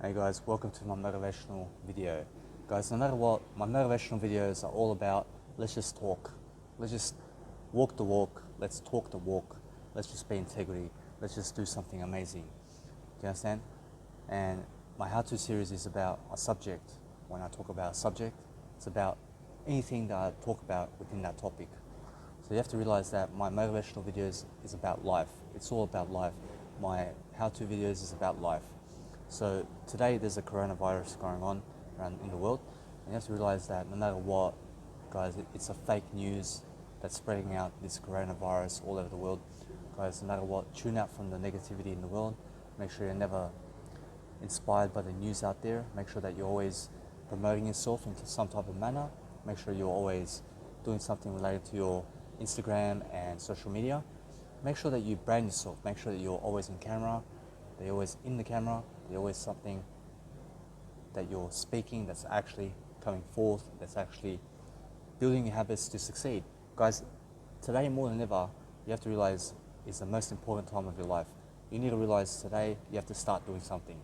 Hey guys, welcome to my motivational video. Guys, no matter what, my motivational videos are all about, let's just talk. Let's just walk the walk. Let's talk the walk. Let's just be integrity. Let's just do something amazing. Do you understand? And my how-to series is about a subject. When I talk about a subject, it's about anything that I talk about within that topic. So you have to realize that my motivational videos is about life. It's all about life. My how-to videos is about life. So today there's a coronavirus going on around in the world, and you have to realize that no matter what, guys, it's a fake news that's spreading out this coronavirus all over the world. Guys, no matter what, tune out from the negativity in the world. Make sure you're never inspired by the news out there. Make sure that you're always promoting yourself into some type of manner. Make sure you're always doing something related to your Instagram and social media. Make sure that you brand yourself. Make sure that you're always in camera, that you're always in the camera, there's always something that you're speaking that's actually coming forth, that's actually building your habits to succeed. Guys, today more than ever, you have to realize is the most important time of your life. You need to realize today you have to start doing something.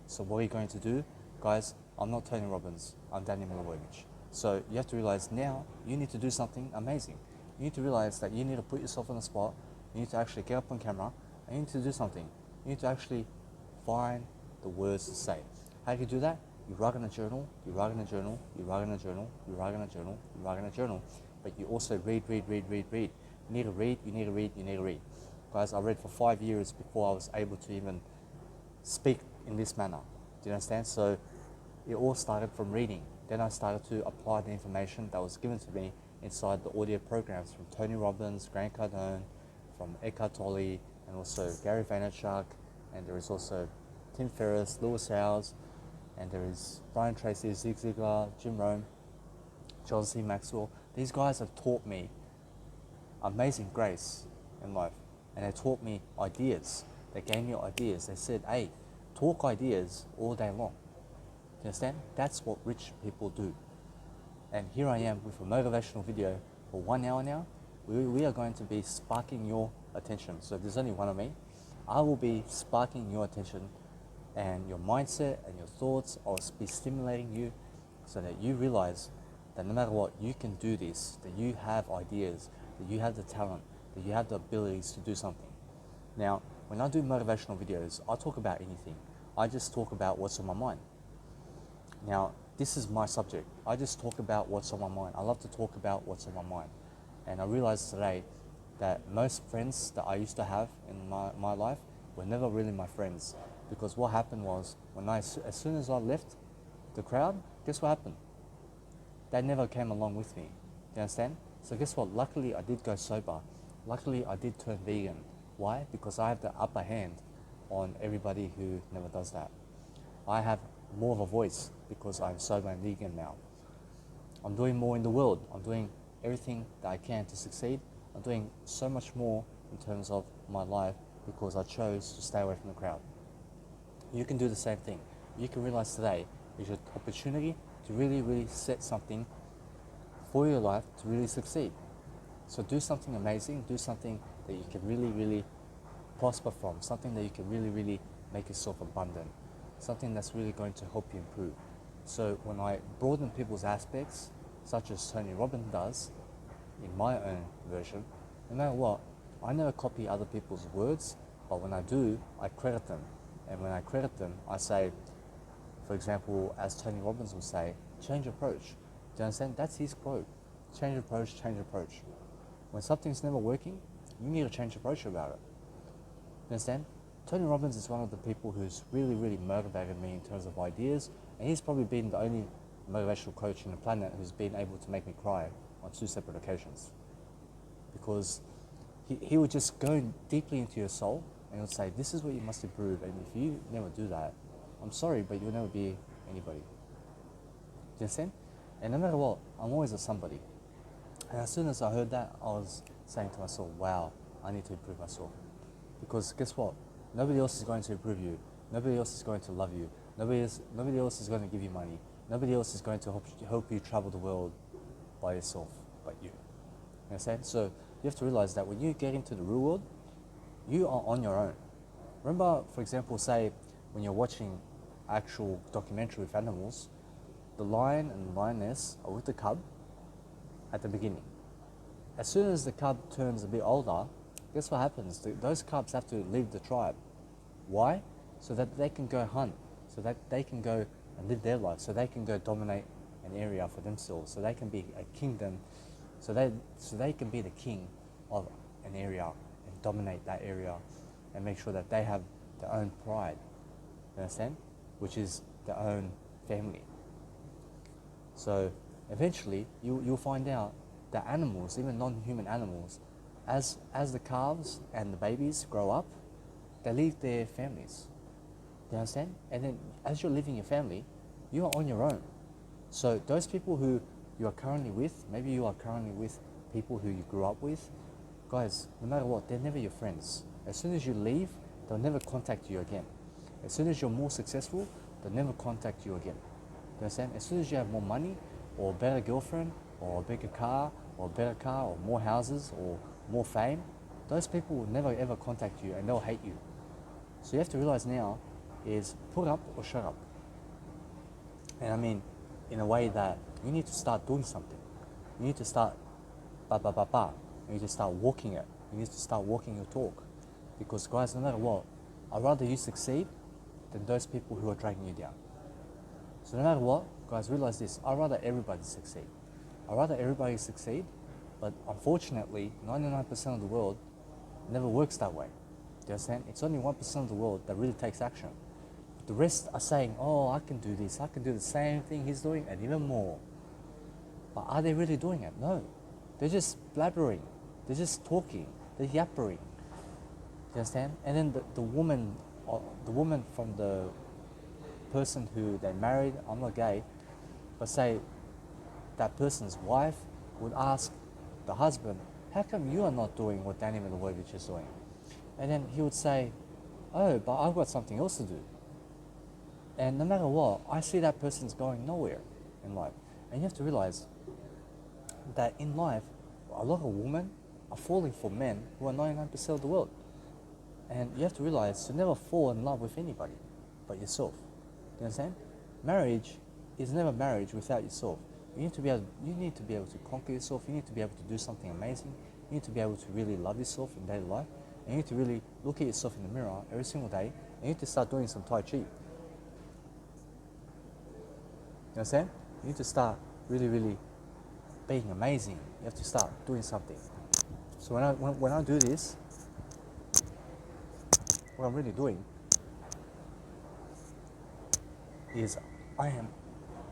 So what are you going to do? Guys, I'm not Tony Robbins, I'm Daniel Manoeuvre. So you have to realize now you need to do something amazing. You need to realize that you need to put yourself on the spot, you need to actually get up on camera, and you need to do something. You need to actually find the words to say. How do you do that? You write in a journal, you write in a journal, you write in a journal, you write in a journal, you write in a journal. But you also read. You need to read, you need to read, you need to read. Guys, I read for 5 years before I was able to even speak in this manner. Do you understand? So it all started from reading. Then I started to apply the information that was given to me inside the audio programs from Tony Robbins, Grant Cardone, from Eckhart Tolle, and also Gary Vaynerchuk, and there is also Tim Ferriss, Lewis Howes, and there is Brian Tracy, Zig Ziglar, Jim Rohn, John C. Maxwell. These guys have taught me amazing grace in life, and they taught me ideas. They gave me ideas. They said, hey, talk ideas all day long. Do you understand? That's what rich people do. And here I am with a motivational video for 1 hour now. We are going to be sparking your attention. So if there's only one of me, I will be sparking your attention and your mindset and your thoughts. I'll be stimulating you so that you realize that no matter what, you can do this, that you have ideas, that you have the talent, that you have the abilities to do something. Now, when I do motivational videos, I talk about anything. I just talk about what's on my mind. Now, this is my subject. I just talk about what's on my mind. I love to talk about what's on my mind. And I realized today that most friends that I used to have in my life were never really my friends. Because what happened was, as soon as I left the crowd, guess what happened? They never came along with me. Do you understand? So guess what? Luckily, I did go sober. Luckily, I did turn vegan. Why? Because I have the upper hand on everybody who never does that. I have more of a voice because I'm sober and vegan now. I'm doing more in the world. I'm doing everything that I can to succeed. I'm doing so much more in terms of my life because I chose to stay away from the crowd. You can do the same thing. You can realize today is your opportunity to really set something for your life to really succeed. So do something amazing, do something that you can really prosper from, something that you can really make yourself abundant, something that's really going to help you improve. So when I broaden people's aspects, such as Tony Robbins does, in my own version, no matter what, I never copy other people's words, but when I do, I credit them. And when I credit them, I say, for example, as Tony Robbins would say, change approach. Do you understand? That's his quote. Change approach, change approach. When something's never working, you need to change approach about it. You understand? Tony Robbins is one of the people who's really motivated me in terms of ideas, and he's probably been the only motivational coach on the planet who's been able to make me cry on 2 separate occasions. Because he would just go deeply into your soul and he would say, this is what you must improve, and if you never do that, I'm sorry, but you'll never be anybody. Do you understand? And no matter what, I'm always a somebody. And as soon as I heard that, I was saying to myself, wow, I need to improve myself. Because guess what? Nobody else is going to improve you. Nobody else is going to love you. Nobody else is going to give you money. Nobody else is going to help you travel the world by yourself, but you. You understand? So you have to realize that when you get into the real world, you are on your own. Remember, for example, say when you're watching actual documentary with animals, the lion and the lioness are with the cub at the beginning. As soon as the cub turns a bit older, guess what happens? Those cubs have to leave the tribe. Why? So that they can go hunt, so that they can go and live their life, so they can go dominate an area for themselves, so they can be a kingdom, so they can be the king of an area and dominate that area and make sure that they have their own pride, you understand? Which is their own family. So eventually you'll find out that animals, even non-human animals, as the calves and the babies grow up, they leave their families. Do you understand? And then as you're living your family, you are on your own. So those people who you are currently with, maybe you are currently with people who you grew up with, guys, no matter what, they're never your friends. As soon as you leave, they'll never contact you again. As soon as you're more successful, they'll never contact you again. Do you understand? As soon as you have more money, or a better girlfriend, or a bigger car, or a better car, or more houses, or more fame, those people will never ever contact you and they'll hate you. So you have to realize now is put up or shut up. And I mean, in a way that you need to start doing something. You need to start You need to start walking it. You need to start walking your talk. Because guys, no matter what, I'd rather you succeed than those people who are dragging you down. So no matter what, guys, realize this, I'd rather everybody succeed. I'd rather everybody succeed, but unfortunately, 99% of the world never works that way. Do you understand? It's only 1% of the world that really takes action. The rest are saying, oh, I can do this, I can do the same thing he's doing and even more. But are they really doing it? No. They're just blabbering. They're just talking. They're yappering. Do you understand? And then the woman from the person who they married, I'm not gay, but say that person's wife would ask the husband, how come you are not doing what Danny Milojevic is doing? And then he would say, oh, but I've got something else to do. And no matter what, I see that person's going nowhere in life. And you have to realize that in life, a lot of women are falling for men who are 99% of the world. And you have to realize to never fall in love with anybody but yourself. Do you understand? Marriage is never marriage without yourself. You need to be able to conquer yourself. You need to be able to do something amazing. You need to be able to really love yourself in daily life. And you need to really look at yourself in the mirror every single day. And you need to start doing some Tai Chi. You understand? You need to start really being amazing. You have to start doing something. So when I do this, what I'm really doing is I am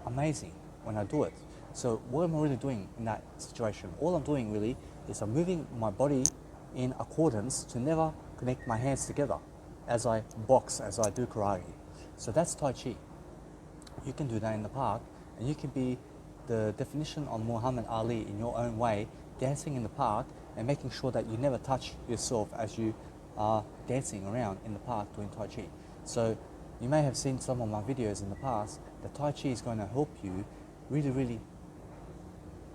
amazing when I do it. So what am I really doing in that situation? All I'm doing really is I'm moving my body in accordance to never connect my hands together as I box, as I do karate. So that's Tai Chi. You can do that in the park, and you can be the definition of Muhammad Ali in your own way, dancing in the park and making sure that you never touch yourself as you are dancing around in the park doing Tai Chi. So you may have seen some of my videos in the past. The Tai Chi is going to help you really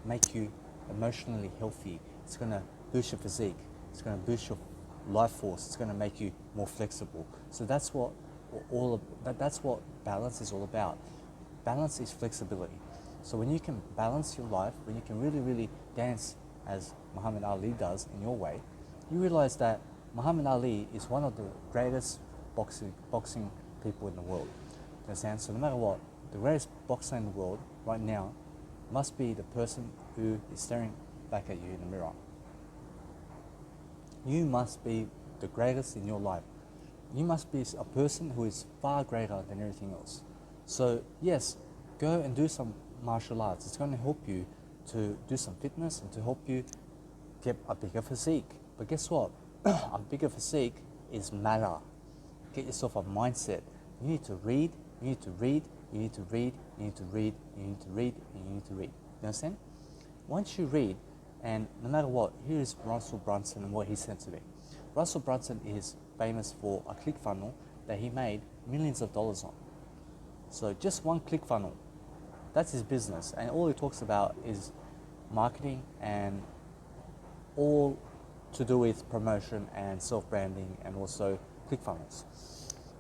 make you emotionally healthy. It's going to boost your physique. It's going to boost your life force. It's going to make you more flexible. So that's what that's what balance is all about. Balance is flexibility. So when you can balance your life, when you can really dance as Muhammad Ali does in your way, you realize that Muhammad Ali is one of the greatest boxing people in the world. You understand? So no matter what, the greatest boxer in the world right now must be the person who is staring back at you in the mirror. You must be the greatest in your life. You must be a person who is far greater than everything else. So yes, go and do some martial arts. It's going to help you to do some fitness and to help you get a bigger physique. But guess what? A bigger physique is matter. Get yourself a mindset. You need to read, you need to read, you need to read, you need to read, you need to read, and you need to read. You understand? Once you read, and no matter what, here is Russell Brunson and what he said to me. Russell Brunson is famous for a ClickFunnels that he made millions of dollars on. So just one ClickFunnels, that's his business, and all he talks about is marketing and all to do with promotion and self-branding and also ClickFunnels.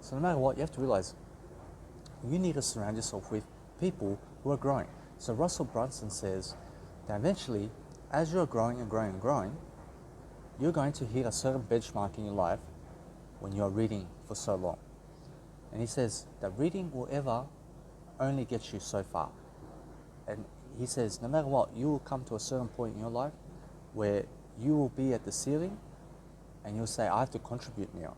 So no matter what, you have to realize you need to surround yourself with people who are growing. So Russell Brunson says that eventually, as you're growing and growing and growing, you're going to hit a certain benchmark in your life when you're reading for so long. And he says that reading will ever only get you so far. And he says no matter what, you will come to a certain point in your life where you will be at the ceiling and you'll say, I have to contribute now.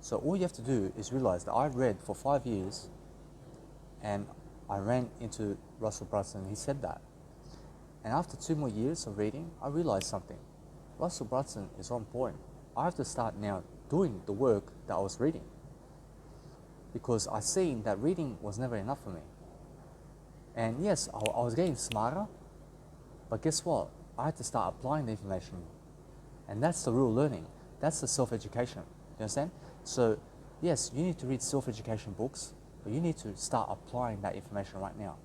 So all you have to do is realize that I read for 5 years and I ran into Russell Brunson and he said that. And after 2 more years of reading, I realized something. Russell Brunson is on point. I have to start now doing the work that I was reading. Because I seen that reading was never enough for me. And yes, I was getting smarter, but guess what? I had to start applying the information. And that's the real learning. That's the self-education. You understand? So yes, you need to read self-education books, but you need to start applying that information right now.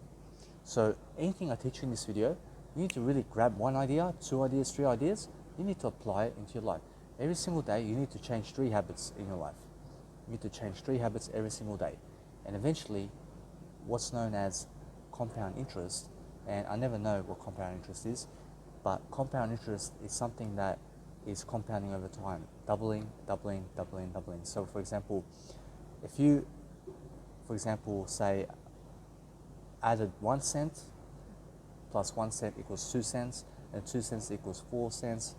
So anything I teach you in this video, you need to really grab 1 idea, 2 ideas, 3 ideas. You need to apply it into your life. Every single day, you need to change 3 habits in your life. You need to change 3 habits every single day. And eventually, what's known as compound interest, and I never know what compound interest is, but compound interest is something that is compounding over time, doubling, doubling, doubling, doubling. So for example, if you, say, added 1 cent plus 1 cent equals 2 cents, and 2 cents equals 4 cents,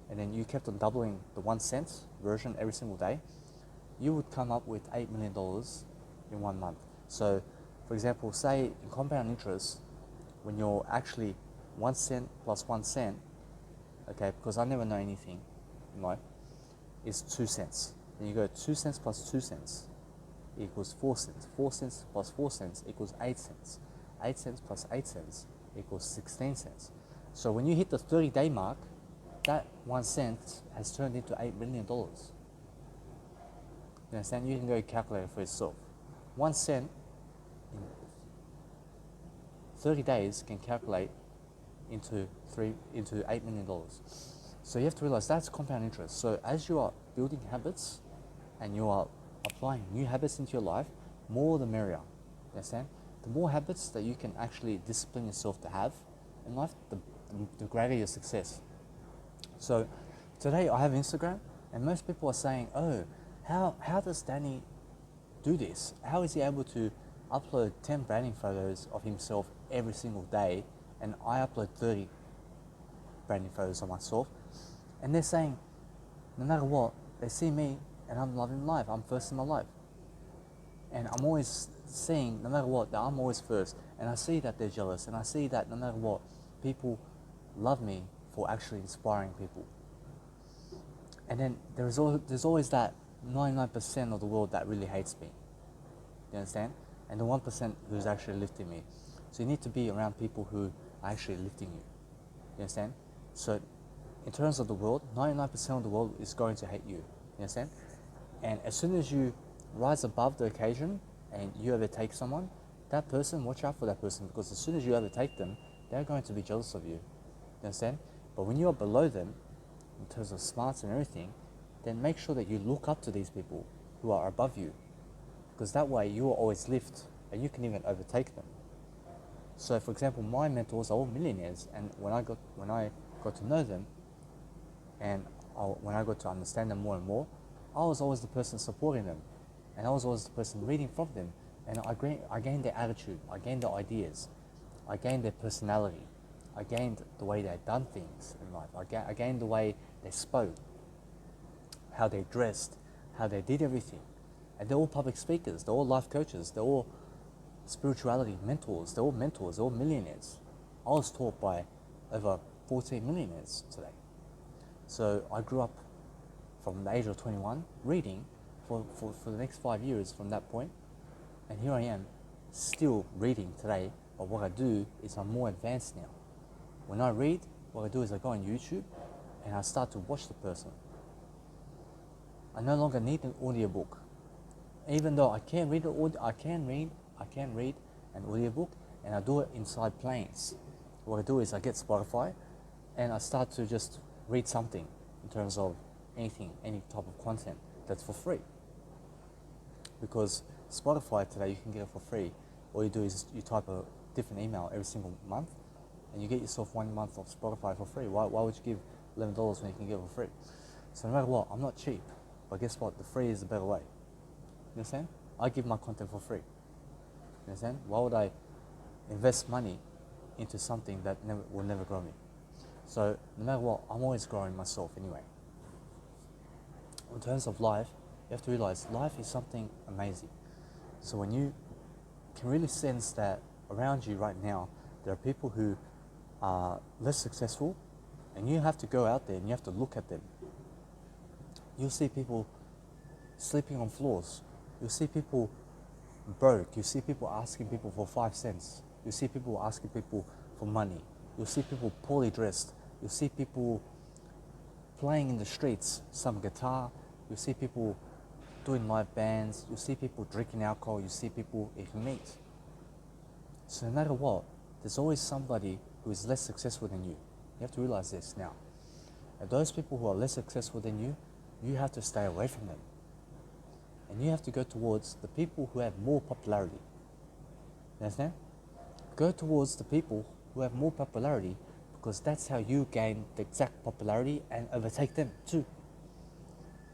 and then you kept on doubling the 1 cent version every single day, you would come up with $8 million in 1 month. So, for example, say in compound interest, when you're actually 1 cent plus 1 cent, okay, because I never know anything in life, is 2 cents. Then you go 2 cents plus 2 cents equals 4 cents. 4 cents plus 4 cents equals 8 cents. 8 cents plus 8 cents equals 16 cents. So when you hit the 30-day mark, that 1 cent has turned into $8 million. You understand? You can go calculate it for yourself. 1 cent in 30 days can calculate into $8 million. So you have to realize that's compound interest. So as you are building habits and you are applying new habits into your life, more the merrier. You understand? The more habits that you can actually discipline yourself to have in life, the greater your success. So today I have Instagram, and most people are saying, oh, how does Danny do this? How is he able to upload 10 branding photos of himself every single day, and I upload 30 branding photos of myself? And they're saying, no matter what, they see me and I'm loving life. I'm first in my life. And I'm always seeing, no matter what, that I'm always first. And I see that they're jealous, and I see that no matter what, people love me for actually inspiring people. And then there's always that 99% of the world that really hates me. You understand? And the 1% who's actually lifting me. So you need to be around people who are actually lifting you. You understand? So in terms of the world, 99% of the world is going to hate you. You understand? And as soon as you rise above the occasion and you overtake someone, that person, watch out for that person, because as soon as you overtake them, they're going to be jealous of you. You understand? But when you are below them, in terms of smarts and everything, then make sure that you look up to these people who are above you, because that way you will always lift and you can even overtake them. So for example, my mentors are all millionaires, and when I got to know them, and when I got to understand them more and more, I was always the person supporting them, and I was always the person reading from them, and I gained their attitude, I gained their ideas, I gained their personality, I gained the way they had done things in life, I gained the way they spoke, how they dressed, how they did everything. And they're all public speakers, they're all life coaches, they're all spirituality mentors, they're all millionaires. I was taught by over 14 millionaires today. So I grew up from the age of 21 reading for the next 5 years from that point, and here I am still reading today. But what I do is I'm more advanced now. When I read, what I do is I go on YouTube and I start to watch the person. I no longer need an audiobook. Even though I can read an audiobook, and I do it inside planes. What I do is I get Spotify and I start to just read something in terms of anything, any type of content that's for free. Because Spotify today, you can get it for free. All you do is you type a different email every single month, and you get yourself 1 month of Spotify for free. Why would you give $11 when you can get it for free? So no matter what, I'm not cheap, but guess what? The free is the better way. You understand? I give my content for free. You understand? Why would I invest money into something that will never grow me? So no matter what, I'm always growing myself anyway. In terms of life, you have to realize life is something amazing. So when you can really sense that around you right now, there are people who are less successful, and you have to go out there and you have to look at them. You'll see people sleeping on floors. You'll see people broke. You see people asking people for 5 cents. You see people asking people for money. You'll see people poorly dressed. You'll see people playing in the streets, some guitar. You'll see people doing live bands. You'll see people drinking alcohol. You see people eating meat. So no matter what, there's always somebody who is less successful than you. You have to realize this now. And those people who are less successful than you, you have to stay away from them. And you have to go towards the people who have more popularity. You understand? Go towards the people who have more popularity, because that's how you gain the exact popularity and overtake them too.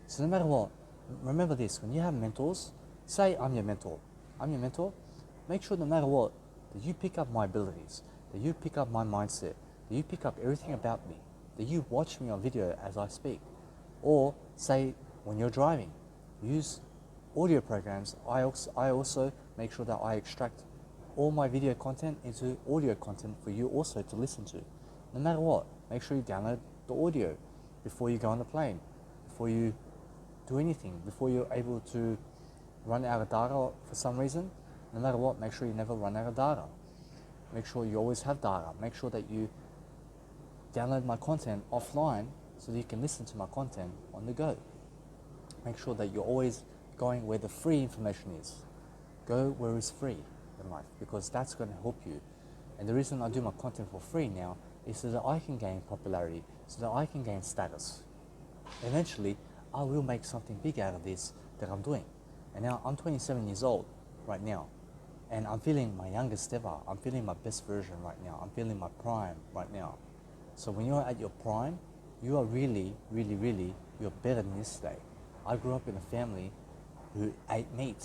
So no matter what, remember this, when you have mentors, say I'm your mentor. Make sure no matter what, that you pick up my abilities, that you pick up my mindset, that you pick up everything about me, that you watch me on video as I speak. Or say when you're driving, use audio programs. I also make sure that I extract all my video content into audio content for you also to listen to. No matter what, make sure you download the audio before you go on the plane, before you do anything, before you're able to run out of data for some reason. No matter what, make sure you never run out of data. Make sure you always have data. Make sure that you download my content offline so that you can listen to my content on the go. Make sure that you're always going where the free information is. Go where it's free in life, because that's going to help you. And the reason I do my content for free now is so that I can gain popularity, so that I can gain status. Eventually, I will make something big out of this that I'm doing. And now I'm 27 years old right now, and I'm feeling my youngest ever. I'm feeling my best version right now. I'm feeling my prime right now. So when you're at your prime, you are really, you're better than yesterday. I grew up in a family who ate meat,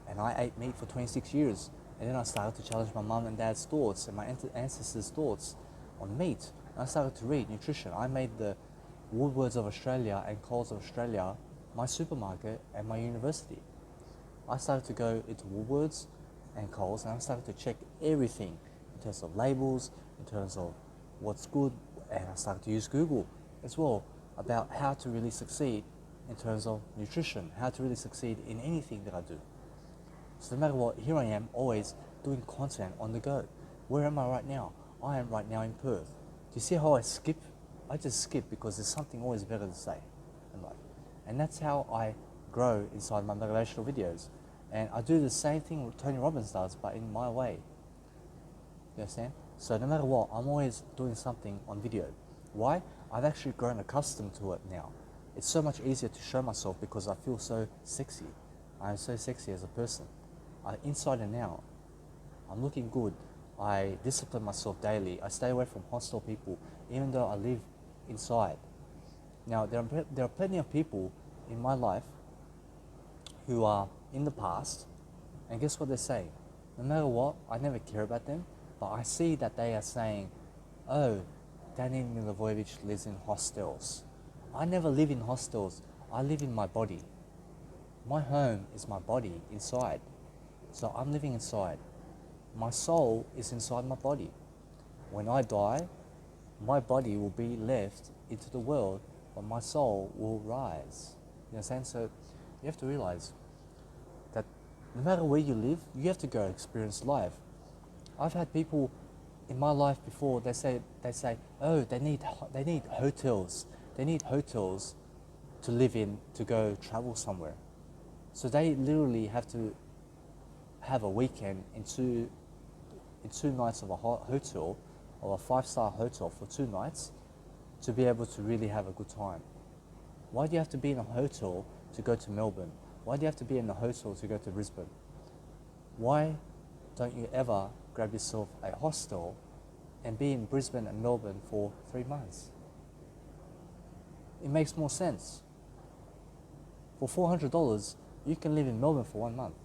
and I ate meat for 26 years. And then I started to challenge my mum and dad's thoughts and my ancestors' thoughts on meat. And I started to read nutrition. I made the Woolworths of Australia and Coles of Australia my supermarket and my university. I started to go into Woolworths and Coles, and I started to check everything in terms of labels, in terms of what's good, and I started to use Google as well about how to really succeed in terms of nutrition, how to really succeed in anything that I do. So no matter what, here I am always doing content on the go. Where am I right now? I am right now in Perth. Do you see how I skip? I just skip because there's something always better to say in life. And that's how I grow inside my motivational videos. And I do the same thing what Tony Robbins does, but in my way. You understand? So no matter what, I'm always doing something on video. Why? I've actually grown accustomed to it now. It's so much easier to show myself because I feel so sexy. I'm so sexy as a person. Inside and out, I'm looking good. I discipline myself daily. I stay away from hostile people, even though I live inside. Now, there are plenty of people in my life who are in the past, and guess what they're saying? No matter what, I never care about them, but I see that they are saying, oh, Daniel Milivojevic lives in hostels. I never live in hostels. I live in my body. My home is my body inside. So I'm living inside. My soul is inside my body. When I die, my body will be left into the world, but my soul will rise. You understand? So you have to realize that no matter where you live, you have to go experience life. I've had people in my life before, they say, oh, they need hotels. They need hotels to live in to go travel somewhere. So they literally have to have a weekend in two nights of a hotel, or a 5-star hotel for 2 nights, to be able to really have a good time. Why do you have to be in a hotel to go to Melbourne? Why do you have to be in a hotel to go to Brisbane? Why don't you ever grab yourself a hostel and be in Brisbane and Melbourne for 3 months? It makes more sense. For $400, you can live in Melbourne for 1 month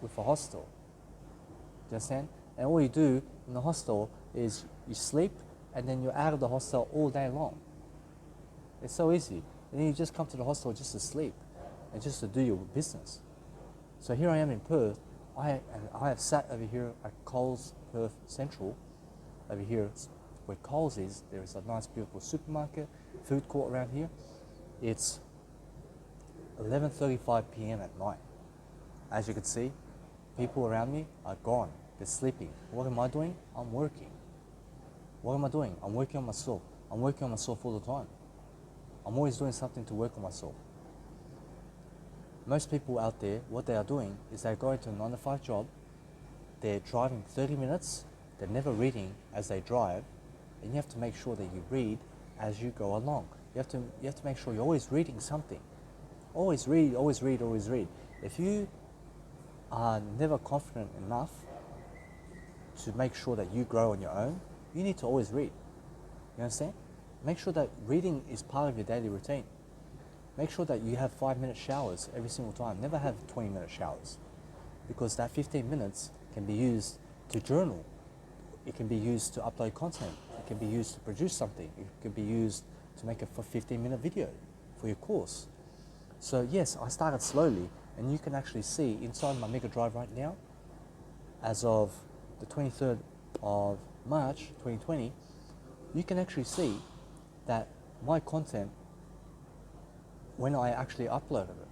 with a hostel. Do you understand? And all you do in the hostel is you sleep and then you're out of the hostel all day long. It's so easy. And then you just come to the hostel just to sleep and just to do your business. So here I am in Perth. I have sat over here at Coles Perth Central. Over here where Coles is, there is a nice beautiful supermarket, food court around here. It's 11:35 p.m. at night. As you can see, people around me are gone. They're sleeping. What am I doing? I'm working. What am I doing? I'm working on myself. I'm working on myself all the time. I'm always doing something to work on myself. Most people out there, what they are doing is they're going to a 9-to-5 job. They're driving 30 minutes. They're never reading as they drive. And you have to make sure that you read as you go along. You have to make sure you're always reading something. Always read, always read, always read. If you are never confident enough to make sure that you grow on your own, you need to always read. You understand? Make sure that reading is part of your daily routine. Make sure that you have 5-minute showers every single time. Never have 20-minute showers, because that 15 minutes can be used to journal. It can be used to upload content. It can be used to produce something. It can be used to make a 15-minute video for your course. So yes, I started slowly, and you can actually see inside my Mega Drive right now, as of the 23rd of March 2020, you can actually see that my content, when I actually uploaded it.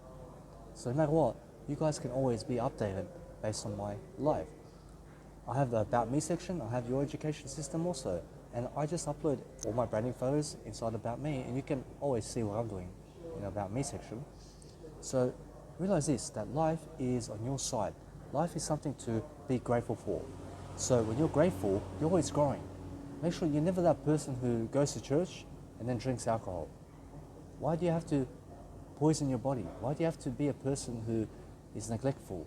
So no matter what, you guys can always be updated based on my life. I have the About Me section, I have your education system also, and I just upload all my branding photos inside About Me, and you can always see what I'm doing in the About Me section. So realize this, that life is on your side. Life is something to be grateful for. So when you're grateful, you're always growing. Make sure you're never that person who goes to church and then drinks alcohol. Why do you have to poison your body? Why do you have to be a person who is neglectful?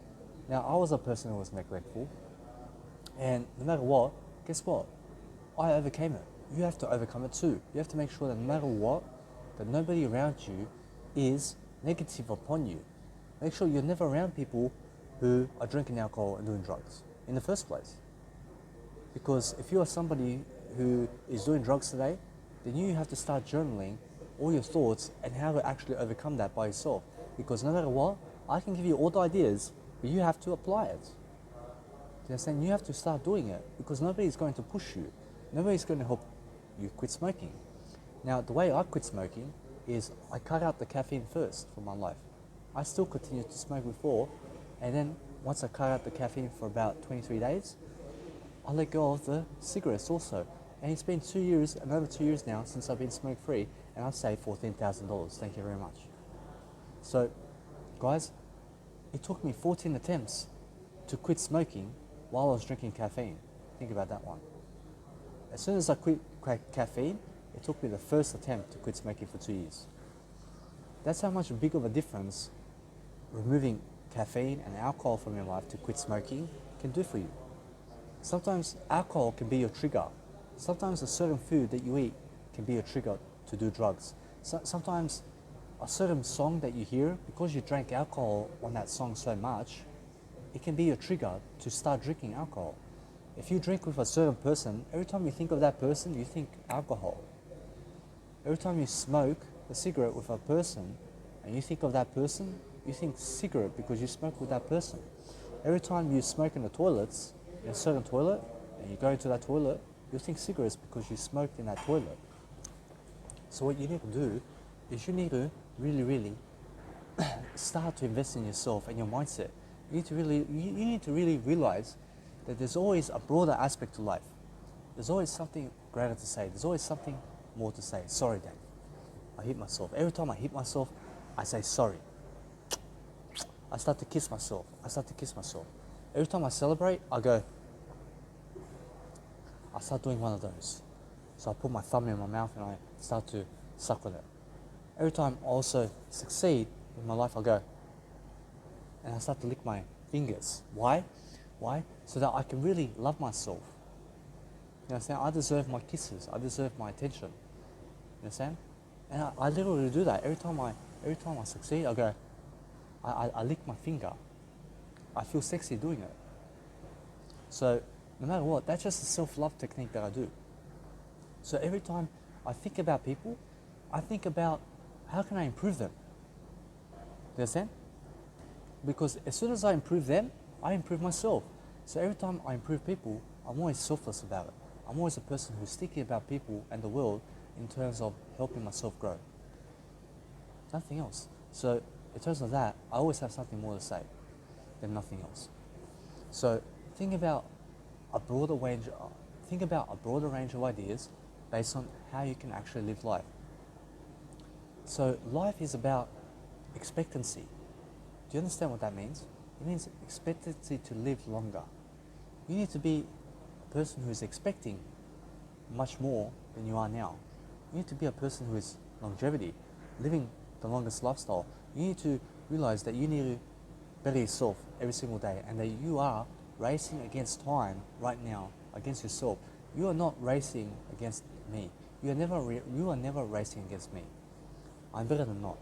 Now, I was a person who was neglectful, and no matter what, guess what? I overcame it. You have to overcome it too. You have to make sure that no matter what, that nobody around you is negative upon you. Make sure you're never around people who are drinking alcohol and doing drugs in the first place. Because if you are somebody who is doing drugs today, then you have to start journaling all your thoughts and how to actually overcome that by yourself. Because no matter what, I can give you all the ideas, but you have to apply it. Do you understand? You have to start doing it, because nobody's going to push you. Nobody's going to help you quit smoking. Now, the way I quit smoking is I cut out the caffeine first for my life. I still continued to smoke before, and then once I cut out the caffeine for about 23 days, I let go of the cigarettes also. And it's been 2 years, and over 2 years now since I've been smoke-free, and I've saved $14,000. Thank you very much. So, guys, it took me 14 attempts to quit smoking while I was drinking caffeine. Think about that one. As soon as I quit caffeine, it took me the first attempt to quit smoking for 2 years. That's how much big of a difference removing caffeine and alcohol from your life to quit smoking can do for you. Sometimes alcohol can be your trigger. Sometimes a certain food that you eat can be a trigger to do drugs. Sometimes a certain song that you hear, because you drank alcohol on that song so much, it can be a trigger to start drinking alcohol. If you drink with a certain person, every time you think of that person, you think alcohol. Every time you smoke a cigarette with a person and you think of that person, you think cigarette because you smoke with that person. Every time you smoke in the toilets, in a certain toilet, and you go into that toilet, you think cigarettes because you smoked in that toilet. So what you need to do is you need to really start to invest in yourself and your mindset. You need to really realize that there's always a broader aspect to life. There's always something greater to say. There's always something more to say. Sorry, Dad. I hit myself. Every time I hit myself, I say sorry. I start to kiss myself. Every time I celebrate, I start doing one of those. So I put my thumb in my mouth and I start to suck on it. Every time I also succeed in my life, I go, and I start to lick my fingers. Why? Why? So that I can really love myself. You understand? I deserve my kisses. I deserve my attention. You understand? And I literally do that every time I succeed. I go, I lick my finger. I feel sexy doing it. So no matter what, that's just a self-love technique that I do. So every time I think about people, I think about how can I improve them. You understand? Because as soon as I improve them, I improve myself. So every time I improve people, I'm always selfless about it. I'm always a person who's sticky about people and the world in terms of helping myself grow. Nothing else. So in terms of that, I always have something more to say than nothing else. So think about a broader range of ideas based on how you can actually live life. So life is about expectancy. Do you understand what that means? It means expectancy to live longer. You need to be a person who is expecting much more than you are now. You need to be a person who is longevity, living the longest lifestyle. You need to realize that you need to better yourself every single day, and that you are racing against time right now, against yourself. You are not racing against me. You are never racing against me. I'm better than not.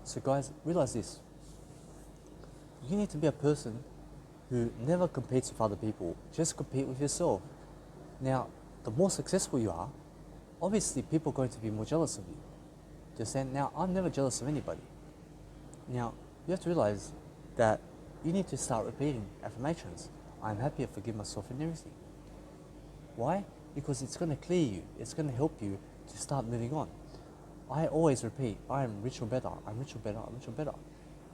So guys, realize this. You need to be a person who never competes with other people. Just compete with yourself. Now, the more successful you are, obviously people are going to be more jealous of you. Just saying, now I'm never jealous of anybody. Now, you have to realize that you need to start repeating affirmations. I'm happy, I forgive myself and everything. Why? Because it's going to clear you. It's going to help you to start moving on. I always repeat, I am rich or better, I'm rich or better, I'm rich or better.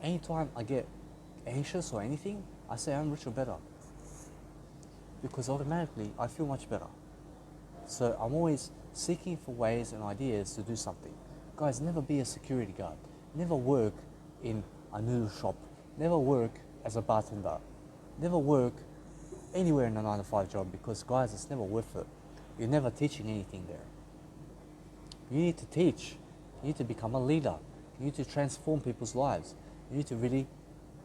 Anytime I get anxious or anything, I say I'm rich or better. Because automatically I feel much better. So I'm always seeking for ways and ideas to do something. Guys, never be a security guard. Never work in a noodle shop. Never work as a bartender. Never work anywhere in a 9-to-5 job, because guys, it's never worth it. You're never teaching anything there. You need to teach. You need to become a leader. You need to transform people's lives. You need to really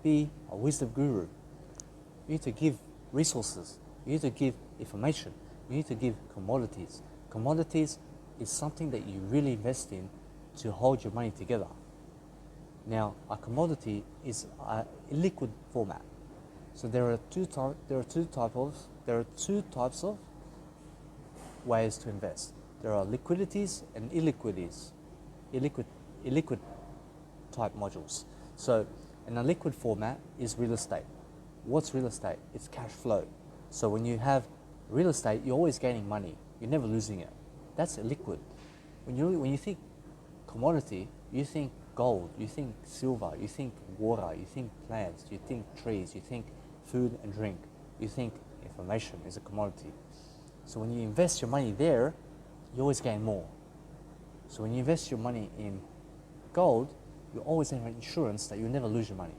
be a wisdom guru. You need to give resources. You need to give information. You need to give commodities. Commodities is something that you really invest in to hold your money together. Now, a commodity is a liquid format. So there are two types of ways to invest. There are liquidities and illiquidities, illiquid type modules. So in a liquid format is real estate. What's real estate? It's cash flow. So when you have real estate, you're always gaining money. You're never losing it. That's a liquid. When you think commodity, you think gold, you think silver, you think water, you think plants, you think trees, you think food and drink, you think information is a commodity. So when you invest your money there, you always gain more. So when you invest your money in gold, you always have an insurance that you never lose your money.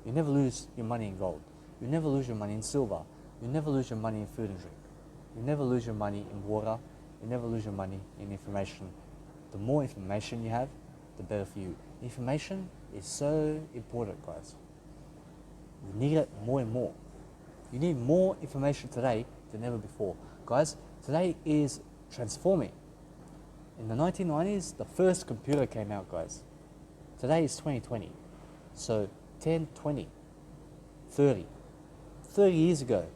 You never lose your money in gold. You never lose your money in silver. You never lose your money in food and drink. You never lose your money in water. You never lose your money in information. The more information you have, the better for you. Information is so important, guys. You need it more and more. You need more information today than ever before. Guys, today is transforming. In the 1990s, the first computer came out, guys. Today is 2020. So 10, 20, 30. 30 years ago,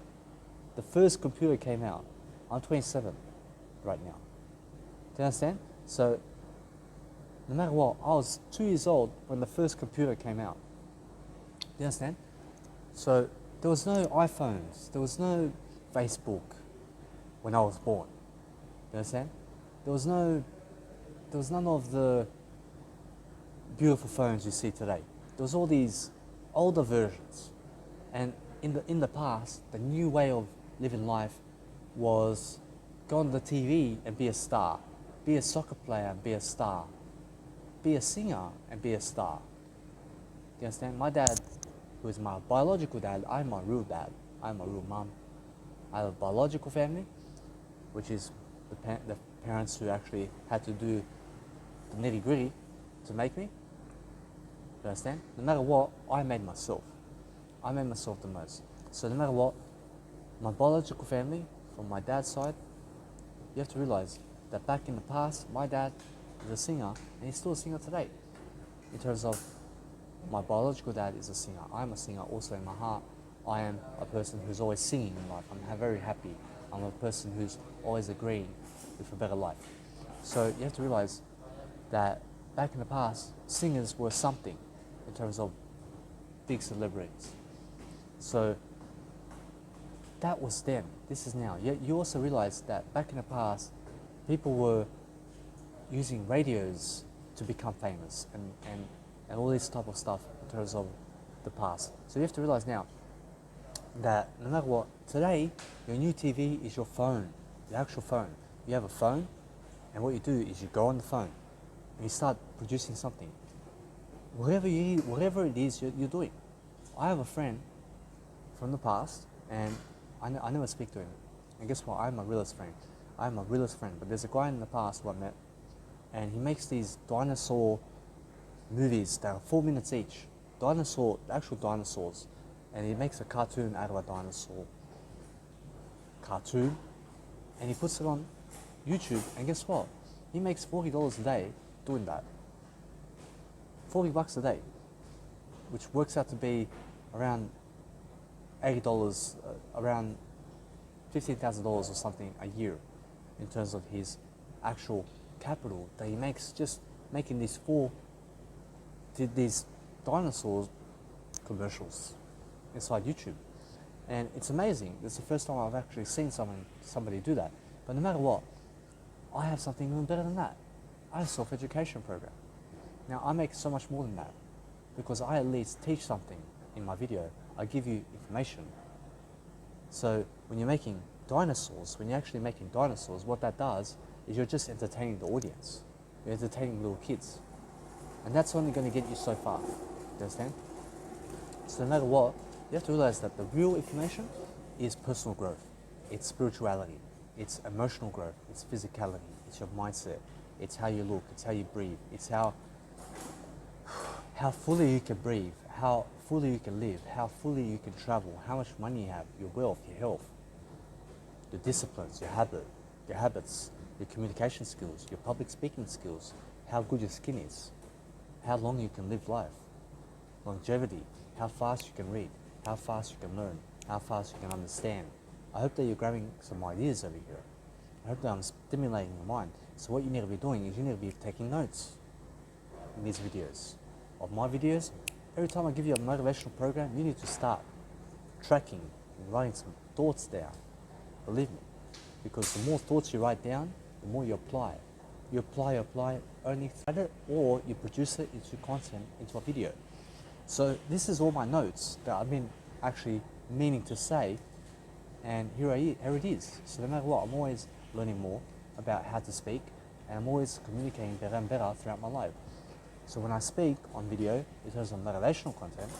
the first computer came out. I'm 27 right now. Do you understand? So no matter what, I was 2 years old when the first computer came out. Do you understand? So there was no iPhones, there was no Facebook when I was born. You understand? There was none of the beautiful phones you see today. There was all these older versions. And in the past, the new way of living life was go on the TV and be a star. Be a soccer player and be a star. Be a singer and be a star. Do you understand? My dad, who is my biological dad, I'm my real dad. I'm my real mom. I have a biological family, which is the parents who actually had to do the nitty-gritty to make me. You understand? No matter what, I made myself. I made myself the most. So no matter what, my biological family, from my dad's side, you have to realize that back in the past, my dad is a singer, and he's still a singer today. In terms of my biological dad is a singer. I'm a singer also in my heart. I am a person who's always singing in life. I'm very happy. I'm a person who's always agreeing with a better life. So you have to realize that back in the past, singers were something in terms of big celebrities. So that was then. This is now. Yet you also realize that back in the past, people were using radios to become famous and all this type of stuff in terms of the past. So you have to realize now that no matter what, today your new TV is your phone, your actual phone. You have a phone, and what you do is you go on the phone and you start producing something. Whatever it is you're doing. I have a friend from the past, and I never speak to him. And guess what? I'm a realist friend. I'm a realist friend. But there's a guy in the past who I met, and he makes these dinosaur movies that are 4 minutes each. Actual dinosaurs. And he makes a cartoon out of a dinosaur cartoon, and he puts it on YouTube, and guess what? He makes $40 a day doing that. $40 a day, which works out to be around $80, around $15,000 or something a year in terms of his actual capital that he makes just making these dinosaurs commercials inside YouTube. And it's amazing. It's the first time I've actually seen somebody do that. But no matter what, I have something even better than that. I have a self-education program. Now I make so much more than that because I at least teach something in my video. I give you information. So when you're making dinosaurs, when you're actually making dinosaurs, what that does is you're just entertaining the audience. You're entertaining little kids. And that's only going to get you so far. You understand? So no matter what, you have to realize that the real information is personal growth. It's spirituality. It's emotional growth. It's physicality. It's your mindset. It's how you look. It's how you breathe. It's how fully you can breathe, how fully you can live, how fully you can travel, how much money you have, your wealth, your health, your disciplines, your habits, your communication skills, your public speaking skills, how good your skin is, how long you can live life, longevity, how fast you can read, how fast you can learn, how fast you can understand. I hope that you're grabbing some ideas over here. I hope that I'm stimulating your mind. So what you need to be doing is you need to be taking notes in these videos. Of my videos, every time I give you a motivational program, you need to start tracking and writing some thoughts down. Believe me, because the more thoughts you write down, the more you apply. You apply, only thread it, or you produce it into content, into a video. So this is all my notes that I've been actually meaning to say, and here it is. So no matter what, I'm always learning more about how to speak, and I'm always communicating better and better throughout my life. So when I speak on video, in terms of motivational content,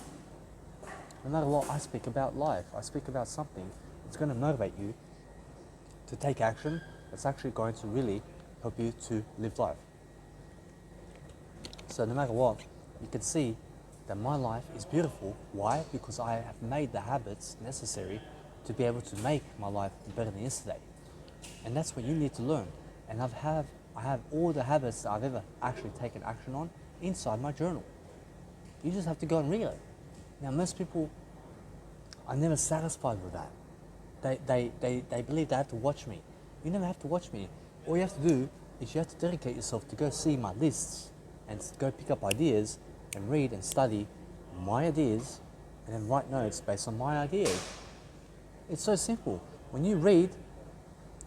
no matter what, I speak about life. I speak about something that's going to motivate you to take action that's actually going to really help you to live life. So no matter what, you can see that my life is beautiful. Why? Because I have made the habits necessary to be able to make my life better than yesterday. And that's what you need to learn. And I have all the habits that I've ever actually taken action on inside my journal. You just have to go and read it. Now most people are never satisfied with that. They believe they have to watch me. You never have to watch me. All you have to do is you have to dedicate yourself to go see my lists and go pick up ideas and read and study my ideas and then write notes based on my ideas. It's so simple. When you read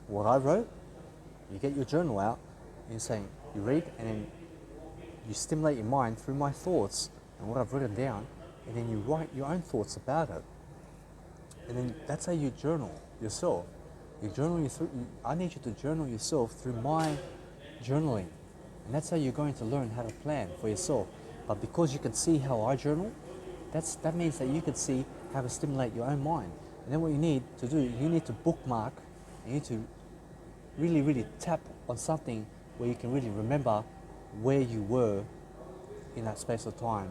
what I wrote, you get your journal out and you're saying, you read and then you stimulate your mind through my thoughts and what I've written down, and then you write your own thoughts about it. And then that's how you journal yourself. I need you to journal yourself through my journaling. And that's how you're going to learn how to plan for yourself. But because you can see how I journal, that means that you can see how to stimulate your own mind. And then what you need to do, you need to bookmark, you need to really, really tap on something where you can really remember where you were in that space of time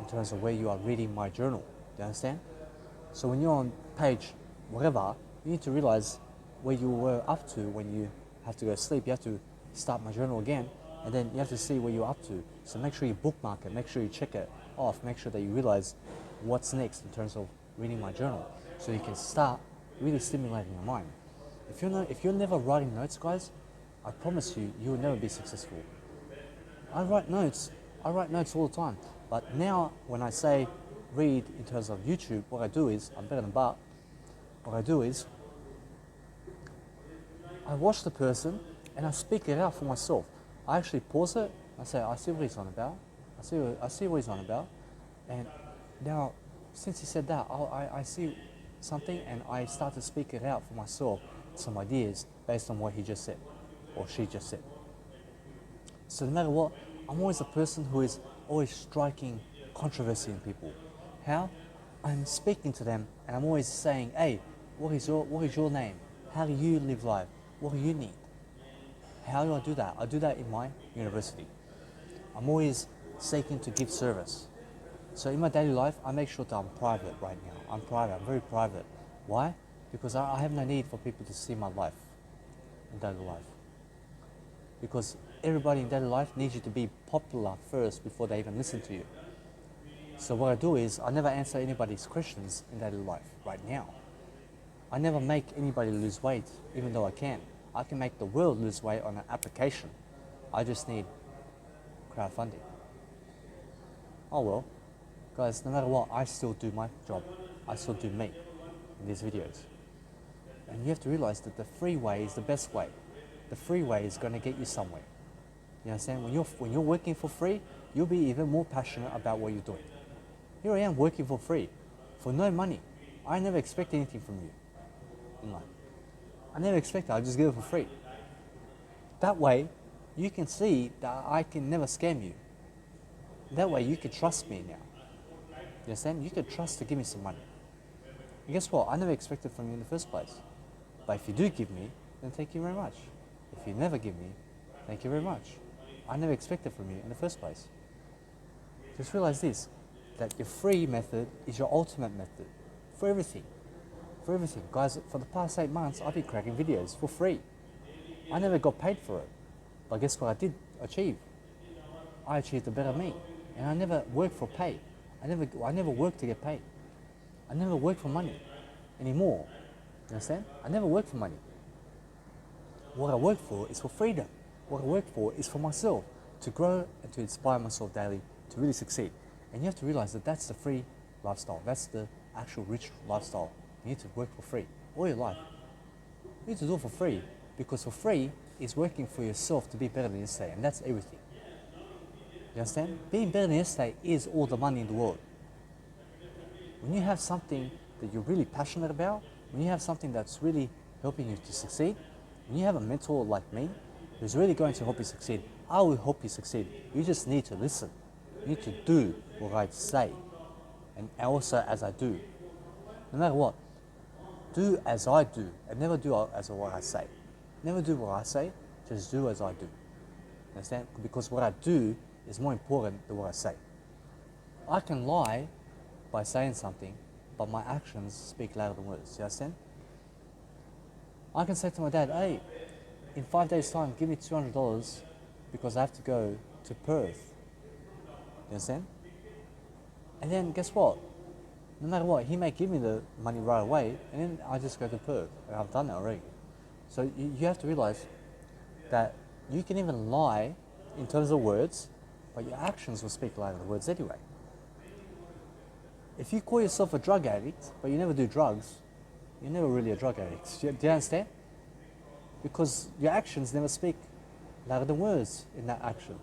in terms of where you are reading my journal. Do you understand? So when you're on page whatever, you need to realize where you were up to when you have to go to sleep. You have to start my journal again, and then you have to see where you're up to. So make sure you bookmark it, make sure you check it off, make sure that you realize what's next in terms of reading my journal, so you can start really stimulating your mind. If you're never writing notes, guys, I promise you, you will never be successful. I write notes all the time, but now when I say read in terms of YouTube, what I do is, I'm better than Bart, what I do is, I watch the person and I speak it out for myself. I actually pause it, I say, I see what he's on about, I see what he's on about, and now, since he said that, I see something and I start to speak it out for myself, some ideas based on what he just said, or she just said. So no matter what, I'm always a person who is always striking controversy in people. How? I'm speaking to them and I'm always saying, hey, what is your name? How do you live life? What do you need? How do I do that? I do that in my university. I'm always seeking to give service. So in my daily life, I make sure that I'm private right now. I'm private, I'm very private. Why? Because I have no need for people to see my life in daily life. Because everybody in daily life needs you to be popular first before they even listen to you. So what I do is, I never answer anybody's questions in daily life right now. I never make anybody lose weight, even though I can. I can make the world lose weight on an application. I just need crowdfunding. Oh well, guys, no matter what, I still do my job. I still do me in these videos. And you have to realize that the free way is the best way. The free way is going to get you somewhere. You understand? When you're working for free, you'll be even more passionate about what you're doing. Here I am working for free, for no money. I never expect anything from you in life. I never expect that, I just give it for free. That way, you can see that I can never scam you. That way, you can trust me now. You understand? You can trust to give me some money. And guess what? I never expected from you in the first place. But if you do give me, then thank you very much. If you never give me, thank you very much. I never expected from you in the first place. Just realize this, that your free method is your ultimate method for everything. For everything. Guys, for the past 8 months, I've been cracking videos for free. I never got paid for it. But guess what I did achieve? I achieved a better me. And I never worked for pay. I never worked to get paid. I never work for money anymore. You understand? I never work for money. What I work for is for freedom. What I work for is for myself, to grow and to inspire myself daily, to really succeed. And you have to realize that that's the free lifestyle. That's the actual rich lifestyle. You need to work for free all your life. You need to do it for free, because for free is working for yourself to be better than yesterday, and that's everything. You understand? Being better than yesterday is all the money in the world. When you have something that you're really passionate about, when you have something that's really helping you to succeed, when you have a mentor like me who's really going to help you succeed, I will help you succeed. You just need to listen. You need to do what I say, and also as I do. No matter what, do as I do, and never do as what I say. Never do what I say, just do as I do. Understand? Because what I do is more important than what I say. I can lie by saying something, but my actions speak louder than words. You understand? I can say to my dad, hey, in 5 days' time, give me $200 because I have to go to Perth. You understand? And then guess what? No matter what, he may give me the money right away, and then I just go to Perth. And I've done that already. So you have to realize that you can even lie in terms of words, but your actions will speak louder than words anyway. If you call yourself a drug addict, but you never do drugs, you're never really a drug addict. Do you understand? Because your actions never speak louder than words in that action.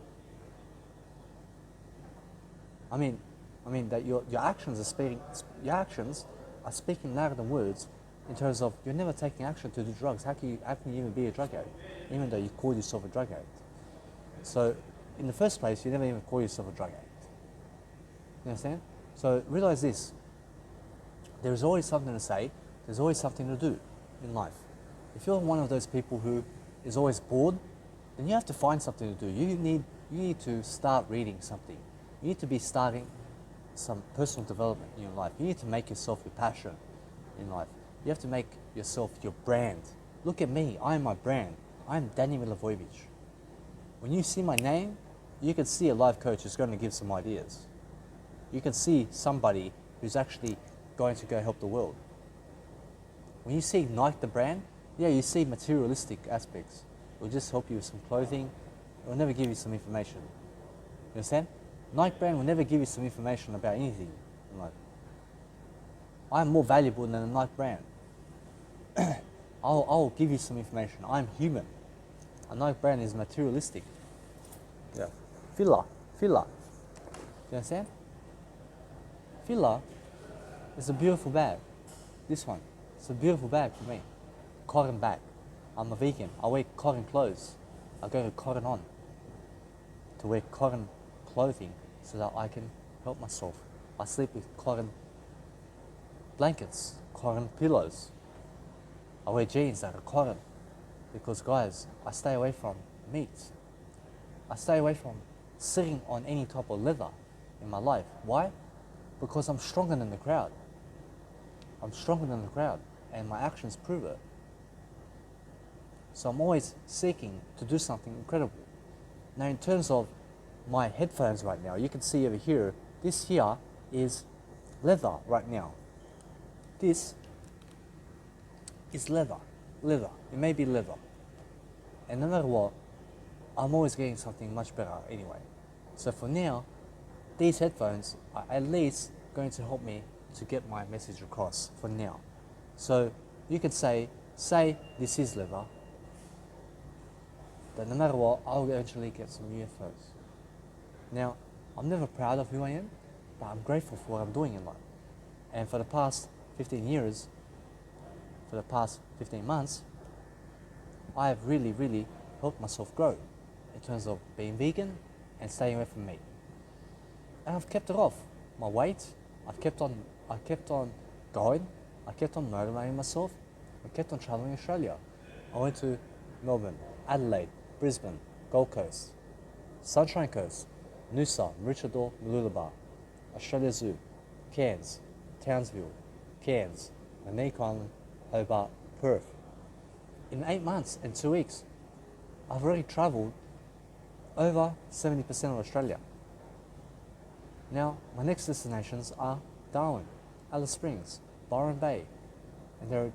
I mean that your actions are speaking louder than words in terms of you're never taking action to do drugs. How can you even be a drug addict, even though you call yourself a drug addict? So in the first place, you never even call yourself a drug addict. You understand? So realize this, there is always something to say, there's always something to do in life. If you're one of those people who is always bored, then you have to find something to do. You need to start reading something. You need to be starting some personal development in your life. You need to make yourself your passion in life. You have to make yourself your brand. Look at me, I am my brand. I'm Danny Milivojevic. When you see my name, you can see a life coach who's going to give some ideas. You can see somebody who's actually going to go help the world. When you see Nike the brand, yeah, you see materialistic aspects. It will just help you with some clothing. It will never give you some information. You understand? Nike brand will never give you some information about anything in life. I'm more valuable than the Nike brand. I'll give you some information. I'm human. A Nike brand is materialistic. Yeah. Filler. You understand? Filler is a beautiful bag. This one. It's a beautiful bag for me. Cotton bag. I'm a vegan. I wear cotton clothes. I go to Cotton On to wear cotton clothing so that I can help myself. I sleep with cotton blankets, cotton pillows. I wear jeans that are cotton because, guys, I stay away from meat. I stay away from sitting on any type of leather in my life. Why? Because I'm stronger than the crowd. I'm stronger than the crowd, and my actions prove it. So I'm always seeking to do something incredible. Now, in terms of my headphones right now, you can see over here, this here is leather right now. This is leather. It may be leather. And no matter what, I'm always getting something much better anyway. So for now, these headphones are at least going to help me to get my message across for now. So you could say this is leather, but no matter what, I'll eventually get some new headphones. Now, I'm never proud of who I am, but I'm grateful for what I'm doing in life. And for the past 15 years, for the past 15 months, I have really helped myself grow in terms of being vegan and staying away from meat. And I've kept it off. My weight, I kept on going, I kept on motivating myself, I kept on traveling Australia. I went to Melbourne, Adelaide, Brisbane, Gold Coast, Sunshine Coast, Noosa, Maroochydore, Mooloolaba, Australia Zoo, Cairns, Townsville, Cairns, Manoeuvre Island, Hobart, Perth. In 8 months and 2 weeks, I've already travelled over 70% of Australia. Now, my next destinations are Darwin, Alice Springs, Byron Bay, and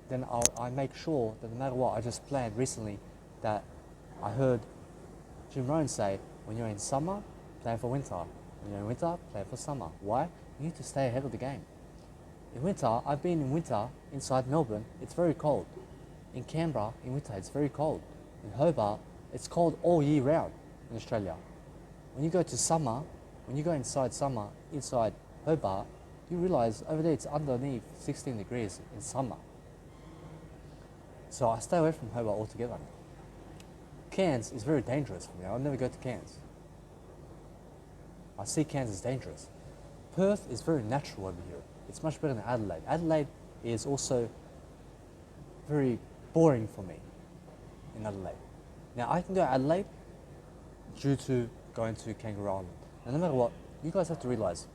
then I make sure that no matter what, I just planned recently that I heard Jim Rohn say, when you're in summer, plan for winter. When you're in winter, plan for summer. Why? You need to stay ahead of the game. In winter, I've been in winter inside Melbourne, it's very cold. In Canberra, in winter, it's very cold. In Hobart, it's cold all year round in Australia. When you go to summer, when you go inside summer, inside Hobart, you realize over there it's underneath 16 degrees in summer. So I stay away from Hobart altogether. Cairns is very dangerous for me. I'll never go to Cairns. I see Cairns as dangerous. Perth is very natural over here. It's much better than Adelaide. Adelaide is also very boring for me in Adelaide. Now I can go to Adelaide due to going to Kangaroo Island. And no matter what, you guys have to realize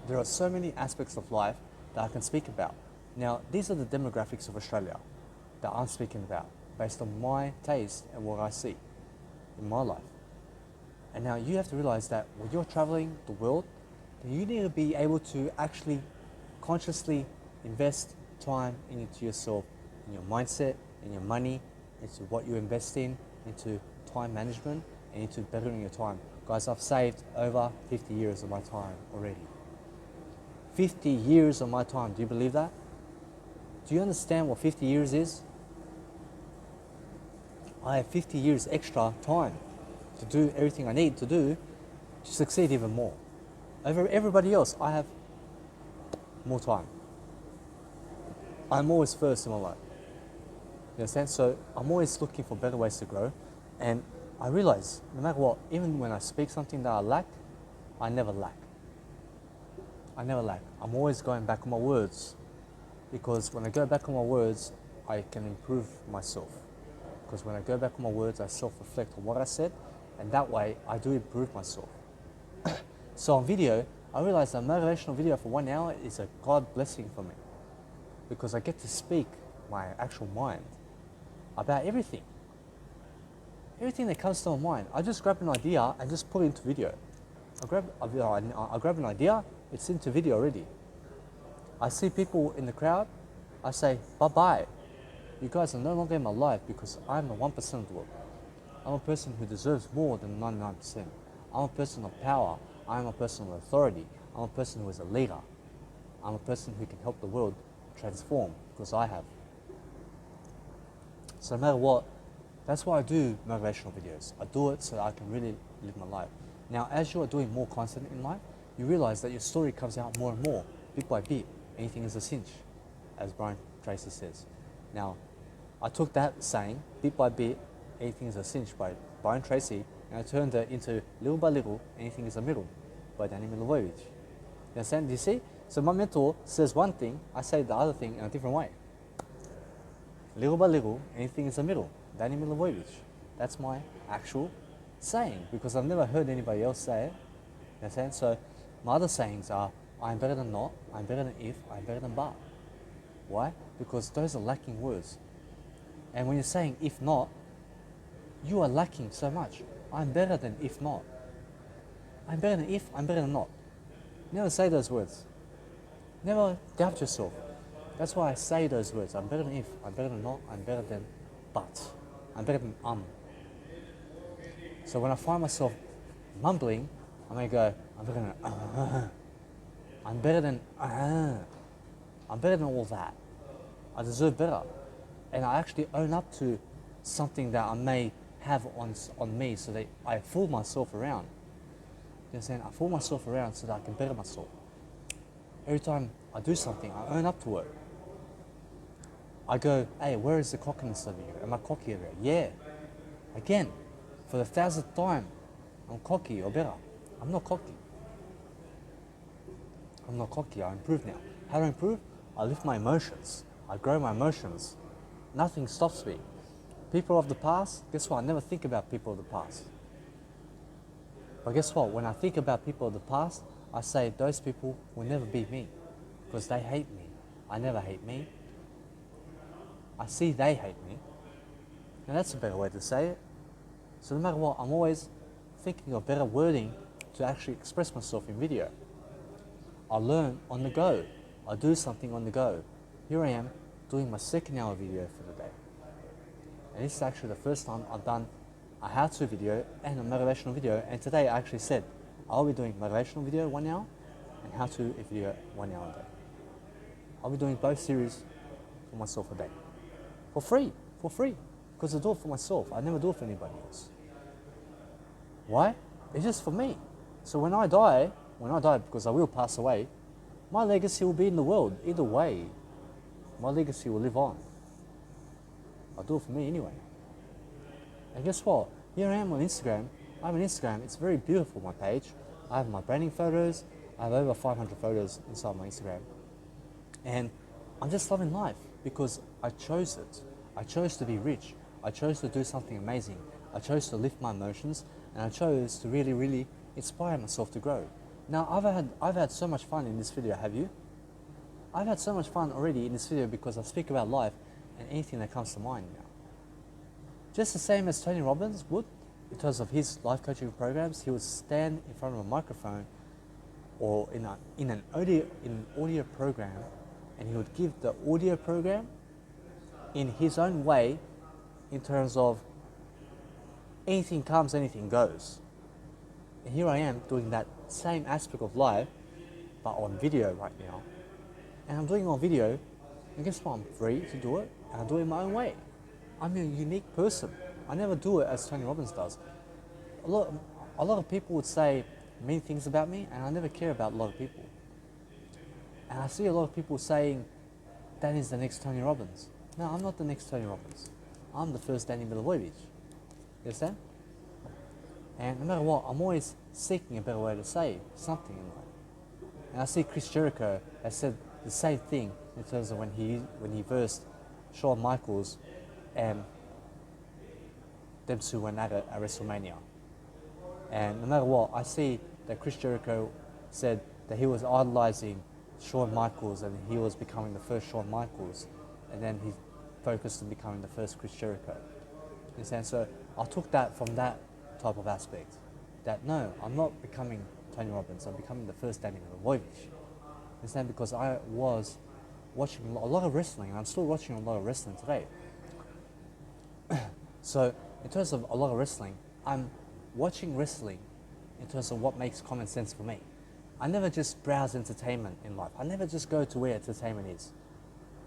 there are so many aspects of life that I can speak about. Now, these are the demographics of Australia that I'm speaking about based on my taste and what I see in my life. And now you have to realize that when you're traveling the world, then you need to be able to actually consciously invest time into yourself, in your mindset, in your money, into what you invest in, into time management, and into bettering your time. Guys, I've saved over 50 years of my time already. 50 years of my time, do you believe that? Do you understand what 50 years is? I have 50 years extra time to do everything I need to do to succeed even more. Over everybody else, I have more time. I'm always first in my life. You understand? So I'm always looking for better ways to grow. And I realize, no matter what, even when I speak something that I lack, I never lack. I never lack. I'm always going back on my words. Because when I go back on my words, I can improve myself. Because when I go back on my words, I self-reflect on what I said, and that way, I do improve myself. So on video, I realized a motivational video for 1 hour is a God blessing for me because I get to speak my actual mind about everything. Everything that comes to my mind. I just grab an idea and just put it into video. I grab an idea, it's into video already. I see people in the crowd, I say, bye-bye. You guys are no longer in my life because I'm the 1% of the world. I'm a person who deserves more than 99%. I'm a person of power. I'm a person of authority. I'm a person who is a leader. I'm a person who can help the world transform because I have. So no matter what, that's why I do motivational videos. I do it so that I can really live my life. Now, as you are doing more content in life, you realize that your story comes out more and more, bit by bit. Anything is a cinch, as Brian Tracy says. Now, I took that saying, bit by bit, anything is a cinch by Brian Tracy, and I turned it into little by little, anything is a middle by Danny Milivojevic. You understand? Do you see? So my mentor says one thing, I say the other thing in a different way. Little by little, anything is a middle. Danny Milivojevic. That's my actual saying because I've never heard anybody else say it. You understand? So my other sayings are, I'm better than not, I'm better than if, I'm better than but. Why? Because those are lacking words. And when you're saying if not, you are lacking so much. I'm better than if not. I'm better than if, I'm better than not. Never say those words. Never doubt yourself. That's why I say those words. I'm better than if, I'm better than not, I'm better than but. I'm better than So when I find myself mumbling, I may go, I'm better than I'm better than I'm better than all that. I deserve better. And I actually own up to something that I may have on me so that I fool myself around. You understand? I fool myself around so that I can better myself. Every time I do something, I own up to it. I go, hey, where is the cockiness over here? Am I cocky over here? Yeah. Again, for the 1000th time, I'm cocky or better. I'm not cocky. I'm not cocky, I improve now. How do I improve? I lift my emotions. I grow my emotions. Nothing stops me. People of the past, guess what? I never think about people of the past. But guess what? When I think about people of the past, I say those people will never be me because they hate me. I never hate me. I see they hate me. And that's a better way to say it. So no matter what, I'm always thinking of better wording to actually express myself in video. I learn on the go. I do something on the go. Here I am doing my 2nd hour video for the day. And this is actually the first time I've done a how-to video and a motivational video. And today I actually said I'll be doing motivational video 1 hour and how-to video 1 hour a day. I'll be doing both series for myself a day. For free. Because I do it for myself. I never do it for anybody else. Why? It's just for me. So when I die, because I will pass away, my legacy will be in the world. Either way, my legacy will live on. I'll do it for me anyway. And guess what? Here I am on Instagram. I have an Instagram. It's very beautiful, my page. I have my branding photos. I have over 500 photos inside my Instagram. And I'm just loving life because I chose it. I chose to be rich. I chose to do something amazing. I chose to lift my emotions, and I chose to really, really inspire myself to grow. Now, I've had so much fun in this video, have you? I've had so much fun already in this video because I speak about life and anything that comes to mind now. Just the same as Tony Robbins would, in terms of his life coaching programs, he would stand in front of a microphone or in an audio program, and he would give the audio program in his own way in terms of anything comes, anything goes. And here I am doing that same aspect of life, but on video right now. And I'm doing it on video, and guess what? I'm free to do it, and I do it in my own way. I'm a unique person. I never do it as Tony Robbins does. A lot of people would say mean things about me, and I never care about a lot of people. And I see a lot of people saying, Danny's the next Tony Robbins. No, I'm not the next Tony Robbins. I'm the first Danny Milivojevic. You understand? And no matter what, I'm always seeking a better way to say something in life. And I see Chris Jericho has said the same thing in terms of when he versed Shawn Michaels and them two went at WrestleMania. And no matter what, I see that Chris Jericho said that he was idolizing Shawn Michaels and he was becoming the first Shawn Michaels, and then he focused on becoming the first Chris Jericho. You understand? So I took that from that type of aspect. That no, I'm not becoming Tony Robbins, I'm becoming the first Danny Milivojevic. Understand? Because I was watching a lot of wrestling, and I'm still watching a lot of wrestling today. So in terms of a lot of wrestling, I'm watching wrestling in terms of what makes common sense for me. I never just browse entertainment in life. I never just go to where entertainment is.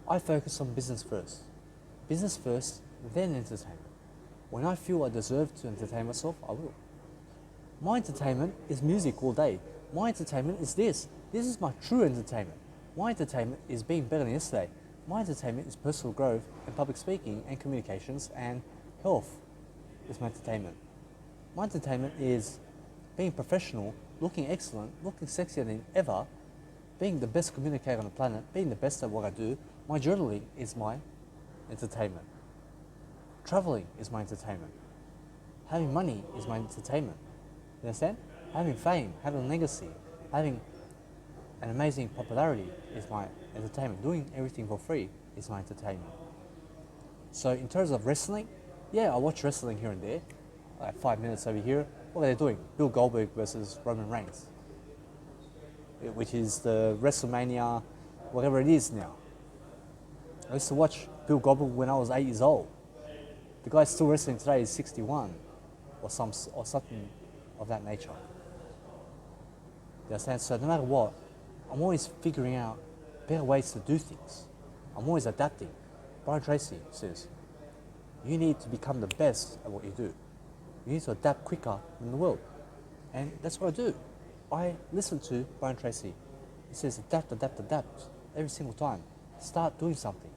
I focus on business first. Business first, then entertainment. When I feel I deserve to entertain myself, I will. My entertainment is music all day. My entertainment is this. This is my true entertainment. My entertainment is being better than yesterday. My entertainment is personal growth and public speaking and communications and health is my entertainment. My entertainment is being professional, looking excellent, looking sexier than ever, being the best communicator on the planet, being the best at what I do. My journaling is my entertainment. Traveling is my entertainment. Having money is my entertainment. You understand? Having fame, having a legacy, having an amazing popularity is my entertainment. Doing everything for free is my entertainment. So in terms of wrestling, yeah, I watch wrestling here and there, like 5 minutes over here. What are they doing? Bill Goldberg versus Roman Reigns, which is the WrestleMania, whatever it is now. I used to watch Bill Goldberg when I was 8 years old. The guy still wrestling today is 61 or something of that nature. You understand? So no matter what, I'm always figuring out better ways to do things. I'm always adapting. Brian Tracy says, you need to become the best at what you do. You need to adapt quicker in the world. And that's what I do. I listen to Brian Tracy. He says adapt, adapt, adapt every single time. Start doing something.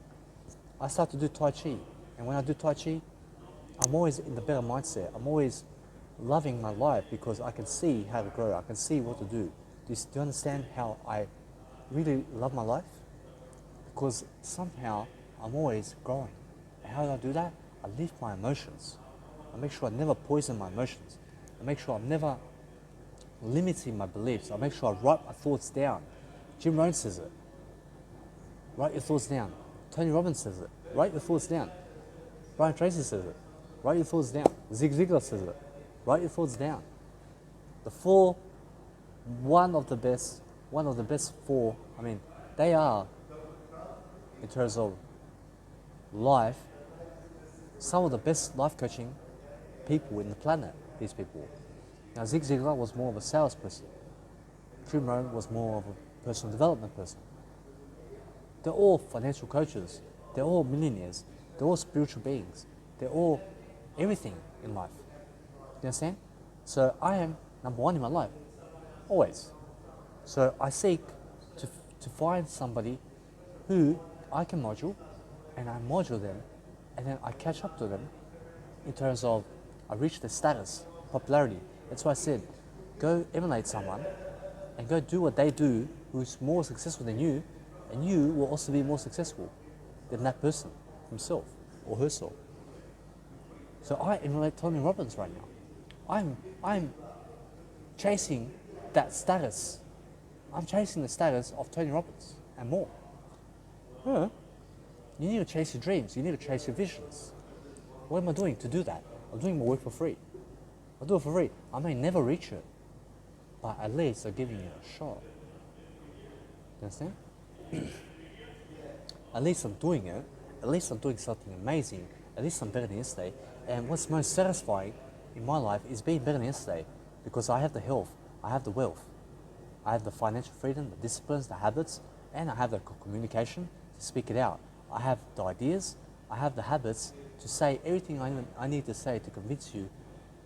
I start to do Tai Chi. And when I do Tai Chi, I'm always in the better mindset. I'm always loving my life because I can see how to grow. I can see what to do. Do you understand how I really love my life? Because somehow I'm always growing. And how do I do that? I lift my emotions. I make sure I never poison my emotions. I make sure I'm never limiting my beliefs. I make sure I write my thoughts down. Jim Rohn says it. Write your thoughts down. Tony Robbins says it. Write your thoughts down. Brian Tracy says it. Write your thoughts down. Zig Ziglar says it. Write your thoughts down. The four, one of the best four, they are, in terms of life, some of the best life coaching people in the planet, these people. Now, Zig Ziglar was more of a salesperson. Jim Rohn was more of a personal development person. They're all financial coaches. They're all millionaires. They're all spiritual beings. They're all everything in life. You understand? So I am number one in my life, always. So I seek to find somebody who I can module, and I module them, and then I catch up to them in terms of I reach the status, popularity. That's why I said, go emulate someone and go do what they do who's more successful than you, and you will also be more successful than that person himself or herself. So I emulate Tony Robbins right now. I'm chasing that status. I'm chasing the status of Tony Robbins and more. You need to chase your dreams. You need to chase your visions. What am I doing to do that? I'm doing my work for free. I do it for free. I may never reach it, but at least I'm giving it a shot. You understand? At least I'm doing it. At least I'm doing something amazing. At least I'm better than yesterday. And what's most satisfying in my life is being better than yesterday, because I have the health, I have the wealth, I have the financial freedom, the disciplines, the habits, and I have the communication to speak it out. I have the ideas, I have the habits to say everything I need to say to convince you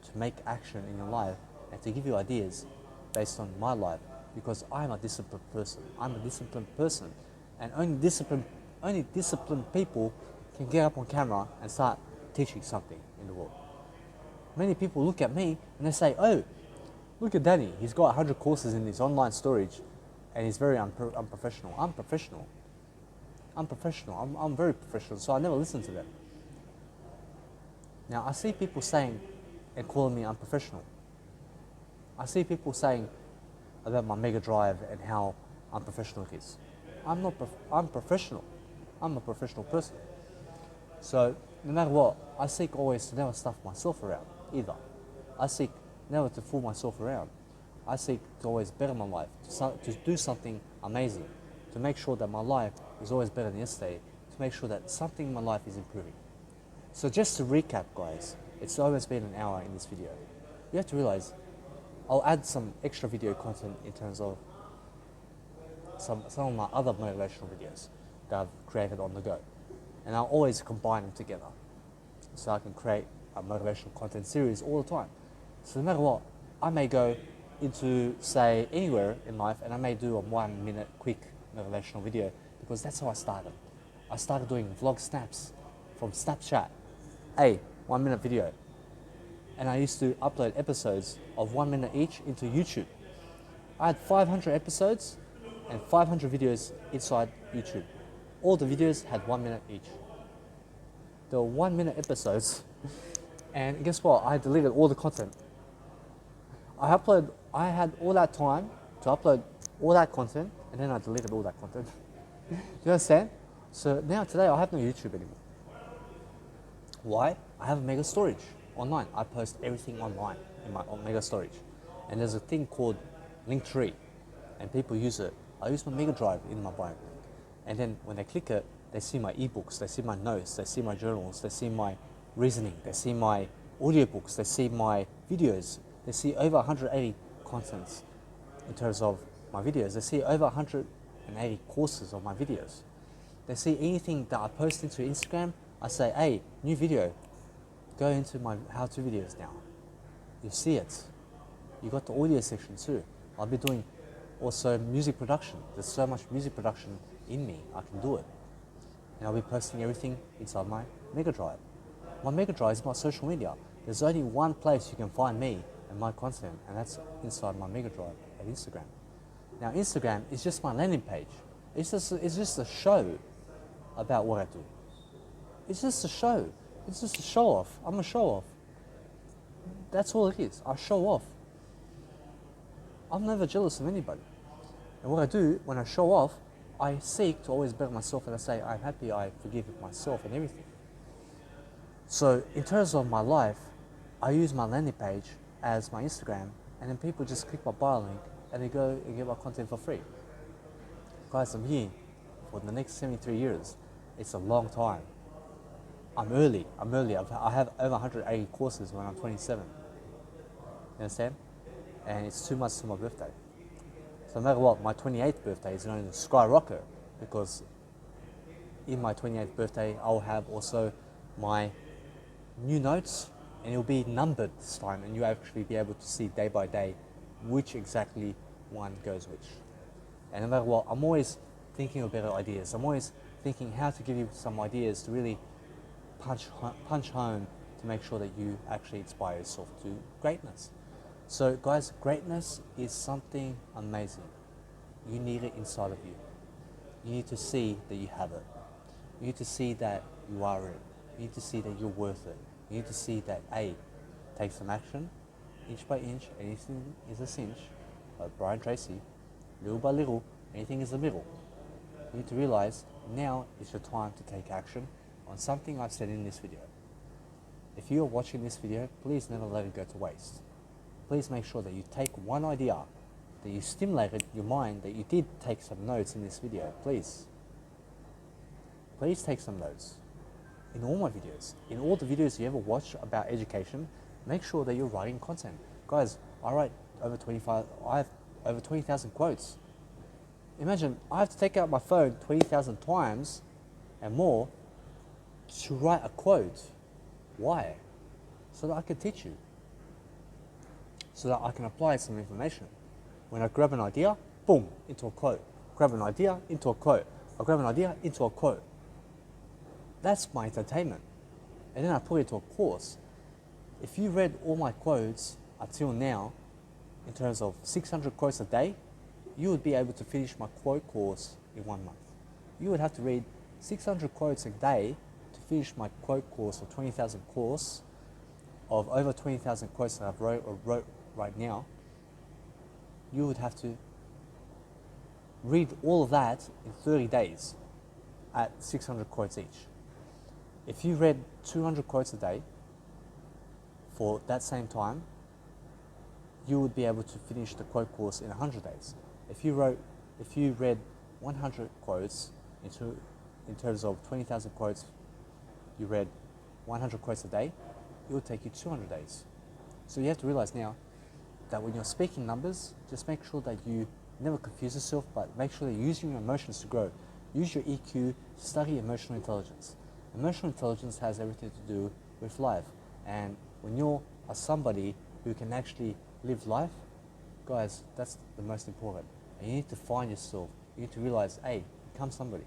to make action in your life and to give you ideas based on my life, because I'm a disciplined person. I'm a disciplined person, and only disciplined people can get up on camera and start teaching something in the world. Many people look at me and they say, oh, look at Danny, he's got 100 courses in his online storage and he's very unprofessional. I'm professional. I'm very professional, so I never listen to them. Now, I see people saying and calling me unprofessional. I see people saying about my mega drive and how unprofessional it is. I'm professional. I'm a professional person. So no matter what, I seek always to never stuff myself around either. I seek never to fool myself around. I seek to always better my life, to do something amazing, to make sure that my life is always better than yesterday, to make sure that something in my life is improving. So just to recap, guys, it's almost been an hour in this video. You have to realize I'll add some extra video content in terms of some of my other motivational videos that I've created on the go. And I'll always combine them together so I can create a motivational content series all the time. So no matter what, I may go into, say, anywhere in life and I may do a 1 minute quick motivational video because that's how I started. I started doing vlog snaps from Snapchat. 1 minute video. And I used to upload episodes of 1 minute each into YouTube. I had 500 episodes and 500 videos inside YouTube. All the videos had 1 minute each. They were 1 minute episodes. And guess what? I deleted all the content. I had all that time to upload all that content, and then I deleted all that content. Do you understand? So now today I have no YouTube anymore. Why? I have a mega storage online. I post everything online in my mega storage. And there's a thing called Linktree, and people use it. I use my mega drive in my bio. And then when they click it, they see my ebooks, they see my notes, they see my journals, they see my reasoning, they see my audiobooks, they see my videos, they see over 180 contents in terms of my videos. They see over 180 courses of my videos. They see anything that I post into Instagram. I say, hey, new video, go into my how-to videos now. You see it. You got the audio section too. I'll be doing also music production. There's so much music production in me, I can do it. And I'll be posting everything inside my mega drive. My mega drive is my social media. There's only one place you can find me and my content, and that's inside my mega drive at Instagram. Now Instagram is just my landing page. It's just a show about what I do. It's just a show. It's just a show off. I'm a show off. That's all it is. I show off. I'm never jealous of anybody. And what I do when I show off, I seek to always better myself, and I say I'm happy, I forgive myself and everything. So in terms of my life, I use my landing page as my Instagram, and then people just click my bio link and they go and get my content for free. Guys, I'm here for the next 73 years. It's a long time. I'm early. I have over 180 courses when I'm 27. You understand? And it's 2 months to my birthday. So no matter what, my 28th birthday is going to skyrocket, because in my 28th birthday, I'll have also my new notes, and it'll be numbered this time, and you'll actually be able to see day by day which exactly one goes which. And no matter what, I'm always thinking of better ideas. I'm always thinking how to give you some ideas to really punch home to make sure that you actually inspire yourself to greatness. So guys, greatness is something amazing. You need it inside of you. You need to see that you have it. You need to see that you are it. You need to see that you're worth it. You need to see that, take some action, inch by inch, anything is a cinch, like Brian Tracy, little by little, anything is a middle. You need to realize now is your time to take action on something I've said in this video. If you are watching this video, please never let it go to waste. Please make sure that you take one idea, that you stimulated your mind, that you did take some notes in this video. Please take some notes. In all my videos, in all the videos you ever watch about education, make sure that you're writing content. Guys, I have over 20,000 quotes. Imagine, I have to take out my phone 20,000 times and more to write a quote. Why? So that I can teach you. So that I can apply some information. When I grab an idea, boom, into a quote. Grab an idea, into a quote. I grab an idea, into a quote. That's my entertainment. And then I put it into a course. If you read all my quotes until now, in terms of 600 quotes a day, you would be able to finish my quote course in 1 month. You would have to read 600 quotes a day to finish my quote course, or 20,000 course of over 20,000 quotes that I've wrote right now. you would have to read all of that in 30 days at 600 quotes each. If you read 200 quotes a day for that same time, you would be able to finish the quote course in 100 days. If you read 100 quotes in terms of 20,000 quotes, you read 100 quotes a day, it would take you 200 days. So you have to realize now that when you're speaking numbers, just make sure that you never confuse yourself, but make sure that you're using your emotions to grow. Use your EQ to study emotional intelligence. Emotional intelligence has everything to do with life. And when you're somebody who can actually live life, guys, that's the most important. And you need to find yourself. You need to realize, hey, become somebody.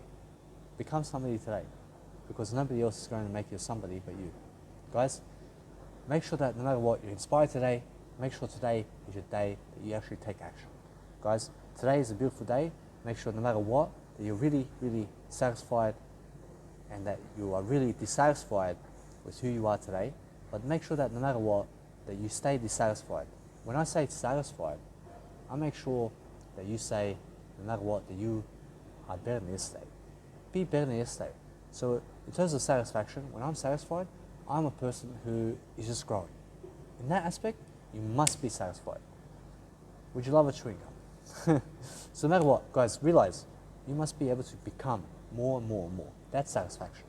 Become somebody today. Because nobody else is going to make you somebody but you. Guys, make sure that no matter what, you're inspired today. Make sure today is your day that you actually take action. Guys, today is a beautiful day. Make sure no matter what, that you're really, really satisfied and that you are really dissatisfied with who you are today. But make sure that no matter what, that you stay dissatisfied. When I say satisfied, I make sure that you say, no matter what, that you are better than yesterday. Be better than yesterday. So in terms of satisfaction, when I'm satisfied, I'm a person who is just growing. In that aspect, you must be satisfied. Would you love a chewing gum? So no matter what, guys, realize you must be able to become more and more and more. That's satisfaction.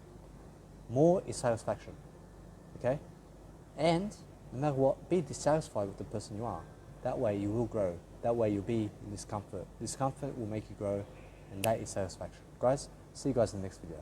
More is satisfaction. Okay? And no matter what, be dissatisfied with the person you are. That way you will grow. That way you'll be in discomfort. Discomfort will make you grow, and that is satisfaction. Guys, see you guys in the next video.